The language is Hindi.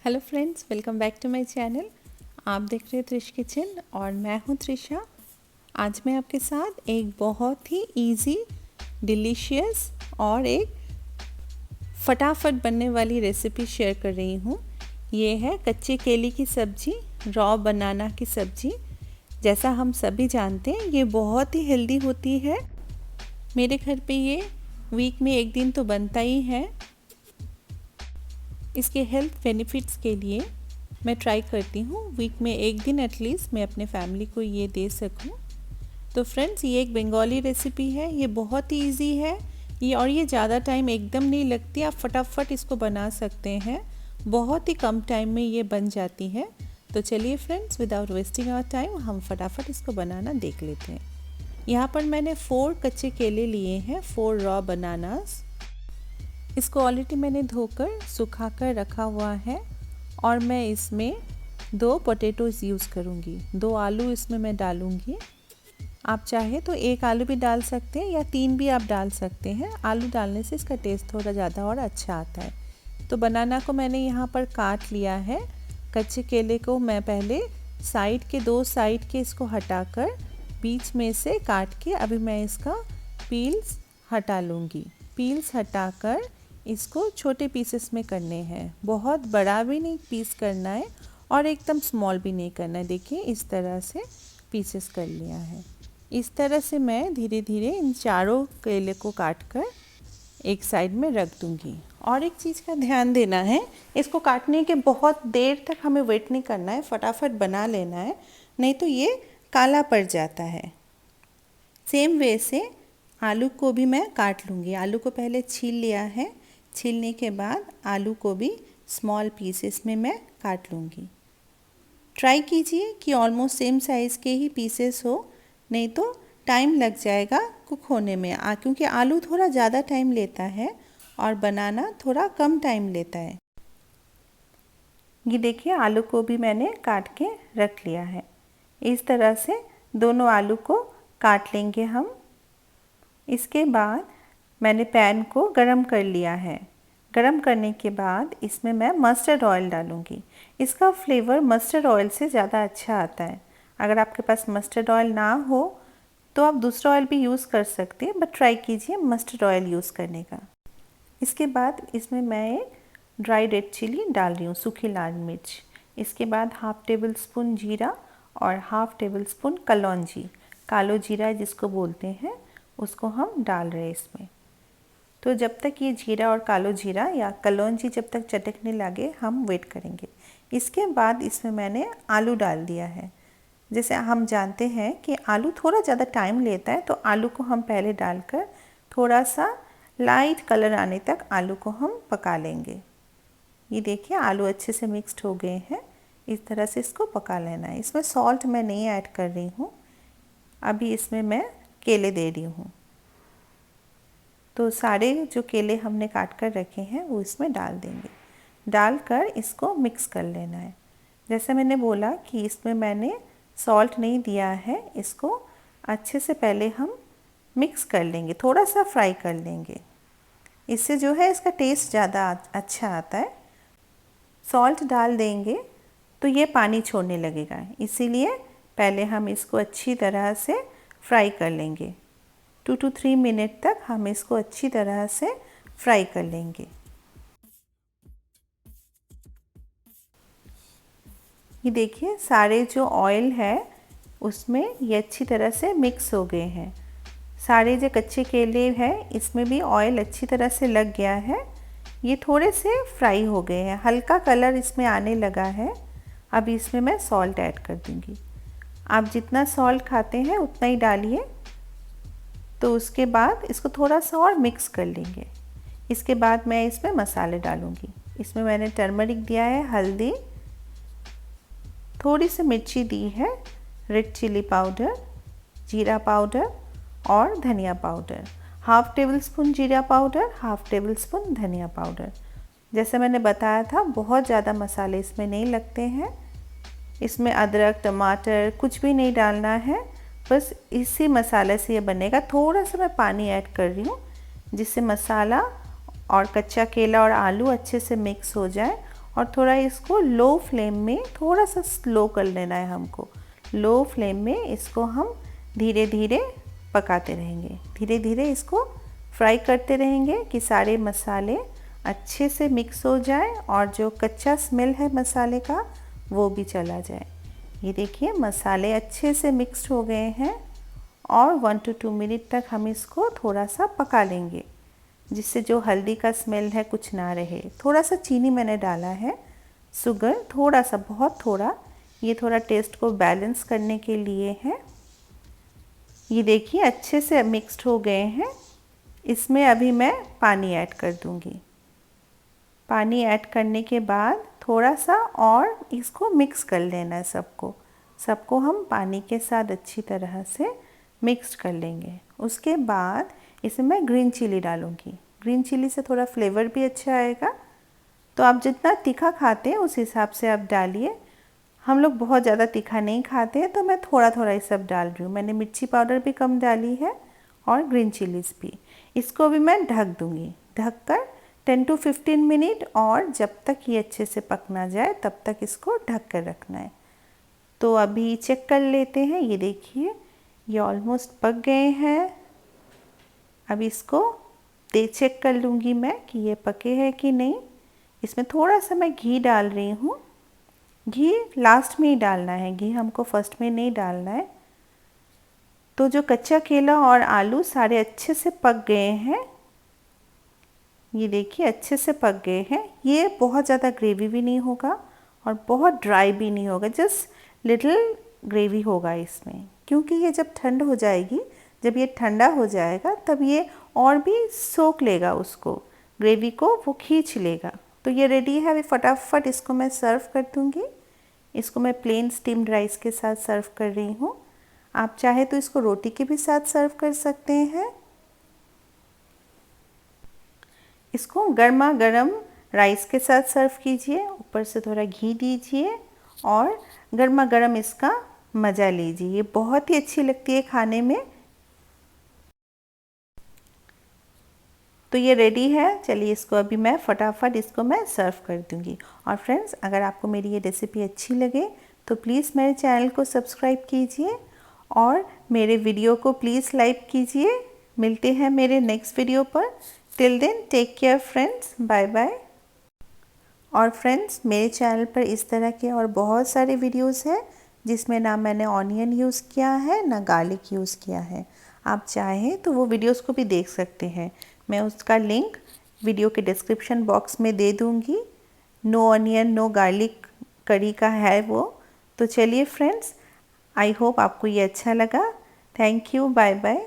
Hello friends, welcome back to my channel. आप देख रहे हैं त्रिश किचन और मैं हूं त्रिशा। आज मैं आपके साथ एक बहुत ही इजी, डिलीशियस और एक फटाफट बनने वाली रेसिपी शेयर कर रही हूं। ये है कच्चे केले की सब्जी, रॉ बनाना की सब्जी। जैसा हम सभी जानते हैं ये बहुत ही हेल्दी होती है। मेरे घर पे ये वीक में एक दिन तो बनता ही है। इसके हेल्थ बेनिफिट्स के लिए मैं ट्राई करती हूँ वीक में एक दिन एटलीस्ट मैं अपने फैमिली को ये दे सकूँ। तो फ्रेंड्स, ये एक बंगाली रेसिपी है। ये बहुत ही इजी है और ये ज़्यादा टाइम एकदम नहीं लगती। आप फटाफट इसको बना सकते हैं। बहुत ही कम टाइम में ये बन जाती है। तो चलिए friends, without wasting our time हम फटाफट इसको बनाना देख लेते हैं। यहाँ पर मैंने 4 कच्चे केले लिए हैं, 4 रॉ बनानास। इसको ऑलरेडी मैंने धोकर सुखा कर रखा हुआ है और मैं इसमें 2 पोटैटोज़ यूज़ करूँगी। 2 आलू इसमें मैं डालूँगी। आप चाहे तो 1 आलू भी डाल सकते हैं या 3 भी आप डाल सकते हैं। आलू डालने से इसका टेस्ट थोड़ा ज़्यादा और अच्छा आता है। तो बनाना को मैंने यहाँ पर काट लिया है। कच्चे केले को मैं पहले साइड के 2 साइड के इसको हटाकर बीच में से काट के अभी मैं इसका पील्स हटा लूँगी। पील्स हटाकर इसको छोटे पीसेस में करने हैं। बहुत बड़ा भी नहीं पीस करना है और एकदम स्मॉल भी नहीं करना है। देखिए इस तरह से पीसेस कर लिया है। इस तरह से मैं धीरे धीरे इन चारों केले को काट कर एक साइड में रख दूंगी। और एक चीज़ का ध्यान देना है, इसको काटने के बहुत देर तक हमें वेट नहीं करना है, फटाफट बना लेना है, नहीं तो ये काला पड़ जाता है। सेम वे से आलू को भी मैं काट लूँगी। आलू को पहले छील लिया है। छीलने के बाद आलू को भी स्मॉल पीसेस में मैं काट लूँगी। ट्राई कीजिए कि ऑलमोस्ट सेम साइज़ के ही पीसेस हो, नहीं तो टाइम लग जाएगा कुक होने में। क्योंकि आलू थोड़ा ज़्यादा टाइम लेता है और बनाना थोड़ा कम टाइम लेता है। ये देखिए आलू को भी मैंने काट के रख लिया है। इस तरह से दोनों आलू को काट लेंगे हम। इसके बाद मैंने पैन को गरम कर लिया है। गरम करने के बाद इसमें मैं मस्टर्ड ऑयल डालूँगी। इसका फ्लेवर मस्टर्ड ऑयल से ज़्यादा अच्छा आता है। अगर आपके पास मस्टर्ड ऑयल ना हो तो आप दूसरा ऑयल भी यूज़ कर सकते हैं, बट ट्राई कीजिए मस्टर्ड ऑयल यूज़ करने का। इसके बाद इसमें मैं एक ड्राई रेड चिली डाल रही हूँ, सूखी लाल मिर्च। इसके बाद 1/2 टेबल स्पून जीरा और 1/2 टेबल स्पून कलौंजी, कालो जीरा जिसको बोलते हैं, उसको हम डाल रहे हैं इसमें। तो जब तक ये जीरा और कालो जीरा या कलौंजी जब तक चटकने लगे हम वेट करेंगे। इसके बाद इसमें मैंने आलू डाल दिया है। जैसे हम जानते हैं कि आलू थोड़ा ज़्यादा टाइम लेता है, तो आलू को हम पहले डालकर थोड़ा सा लाइट कलर आने तक आलू को हम पका लेंगे। ये देखिए आलू अच्छे से मिक्स्ड हो गए हैं। इस तरह से इसको पका लेना है। इसमें सॉल्ट मैं नहीं ऐड कर रही हूँ। अभी इसमें मैं केले दे रही हूँ। तो सारे जो केले हमने काट कर रखे हैं वो इसमें डाल देंगे। डालकर इसको मिक्स कर लेना है। जैसे मैंने बोला कि इसमें मैंने सॉल्ट नहीं दिया है। इसको अच्छे से पहले हम मिक्स कर लेंगे, थोड़ा सा फ्राई कर लेंगे। इससे जो है इसका टेस्ट ज़्यादा अच्छा आता है। सॉल्ट डाल देंगे तो ये पानी छोड़ने लगेगा, इसीलिए पहले हम इसको अच्छी तरह से फ्राई कर लेंगे। 2 to 3 मिनट तक हम इसको अच्छी तरह से फ्राई कर लेंगे। ये देखिए सारे जो ऑयल है उसमें ये अच्छी तरह से मिक्स हो गए हैं। सारे जो कच्चे केले हैं इसमें भी ऑयल अच्छी तरह से लग गया है। ये थोड़े से फ्राई हो गए हैं, हल्का कलर इसमें आने लगा है। अब इसमें मैं सॉल्ट ऐड कर दूँगी। आप जितना सॉल्ट खाते हैं उतना ही डालिए। तो उसके बाद इसको थोड़ा सा और मिक्स कर लेंगे। इसके बाद मैं इसमें मसाले डालूँगी। इसमें मैंने टर्मरिक दिया है, हल्दी, थोड़ी सी मिर्ची दी है, रेड चिली पाउडर, जीरा पाउडर और धनिया पाउडर। 1/2 टेबल स्पून जीरा पाउडर, 1/2 टेबल स्पून धनिया पाउडर। जैसे मैंने बताया था बहुत ज़्यादा मसाले इसमें नहीं लगते हैं। इसमें अदरक, टमाटर कुछ भी नहीं डालना है, बस इसी मसाले से ये बनेगा। थोड़ा सा मैं पानी ऐड कर रही हूँ जिससे मसाला और कच्चा केला और आलू अच्छे से मिक्स हो जाए और थोड़ा इसको लो फ्लेम में थोड़ा सा स्लो कर लेना है हमको। लो फ्लेम में इसको हम धीरे धीरे पकाते रहेंगे, धीरे धीरे इसको फ्राई करते रहेंगे कि सारे मसाले अच्छे से मिक्स हो जाए और जो कच्चा स्मेल है मसाले का वो भी चला जाए। ये देखिए मसाले अच्छे से मिक्स्ड हो गए हैं और 1 to 2 मिनट तक हम इसको थोड़ा सा पका लेंगे, जिससे जो हल्दी का स्मेल है कुछ ना रहे। थोड़ा सा चीनी मैंने डाला है, शुगर थोड़ा सा, बहुत थोड़ा, ये थोड़ा टेस्ट को बैलेंस करने के लिए है। ये देखिए अच्छे से मिक्स्ड हो गए हैं। इसमें अभी मैं पानी ऐड कर दूंगी। पानी ऐड करने के बाद थोड़ा सा और इसको मिक्स कर लेना है सबको हम पानी के साथ अच्छी तरह से मिक्स कर लेंगे। उसके बाद इसमें मैं ग्रीन चिली डालूँगी। ग्रीन चिली से थोड़ा फ्लेवर भी अच्छा आएगा। तो आप जितना तीखा खाते हैं उस हिसाब से आप डालिए। हम लोग बहुत ज़्यादा तीखा नहीं खाते हैं तो मैं थोड़ा थोड़ा ये सब डाल रही हूँ। मैंने मिर्ची पाउडर भी कम डाली है और ग्रीन चिलीज़ भी। इसको भी मैं ढक दूँगी, ढककर 10 to 15 मिनट, और जब तक ये अच्छे से पक ना जाए तब तक इसको ढक कर रखना है। तो अभी चेक कर लेते हैं। ये देखिए ये ऑलमोस्ट पक गए हैं। अब इसको चेक कर लूँगी मैं कि ये पके हैं कि नहीं। इसमें थोड़ा सा मैं घी डाल रही हूँ। घी लास्ट में ही डालना है, घी हमको फर्स्ट में नहीं डालना है। तो जो कच्चा केला और आलू सारे अच्छे से पक गए हैं। ये देखिए अच्छे से पक गए हैं। ये बहुत ज़्यादा ग्रेवी भी नहीं होगा और बहुत ड्राई भी नहीं होगा, जस्ट लिटिल ग्रेवी होगा इसमें, क्योंकि ये जब ठंड हो जाएगी, जब ये ठंडा हो जाएगा तब ये और भी सोख लेगा उसको, ग्रेवी को वो खींच लेगा। तो ये रेडी है। अभी फटाफट इसको मैं सर्व कर दूँगी। इसको मैं प्लेन स्टीम्ड राइस के साथ सर्व कर रही हूँ। आप चाहे तो इसको रोटी के भी साथ सर्व कर सकते हैं। इसको गर्मा गर्म राइस के साथ सर्व कीजिए, ऊपर से थोड़ा घी दीजिए और गर्मा गर्म इसका मज़ा लीजिए। ये बहुत ही अच्छी लगती है खाने में। तो ये रेडी है। चलिए इसको अभी मैं फटाफट इसको मैं सर्व कर दूंगी। और फ्रेंड्स, अगर आपको मेरी ये रेसिपी अच्छी लगे तो प्लीज़ मेरे चैनल को सब्सक्राइब कीजिए और मेरे वीडियो को प्लीज़ लाइक कीजिए। मिलते हैं मेरे नेक्स्ट वीडियो पर। Till then take care friends, bye bye. और फ्रेंड्स, मेरे चैनल पर इस तरह के और बहुत सारे वीडियोस हैं जिसमें ना मैंने ऑनियन यूज़ किया है ना गार्लिक यूज़ किया है। आप चाहें तो वो वीडियोस को भी देख सकते हैं। मैं उसका लिंक वीडियो के डिस्क्रिप्शन बॉक्स में दे दूँगी। नो ऑनियन नो गार्लिक करी का है वो। तो चलिए फ्रेंड्स, आई होप आपको ये अच्छा लगा। Thank you, bye bye.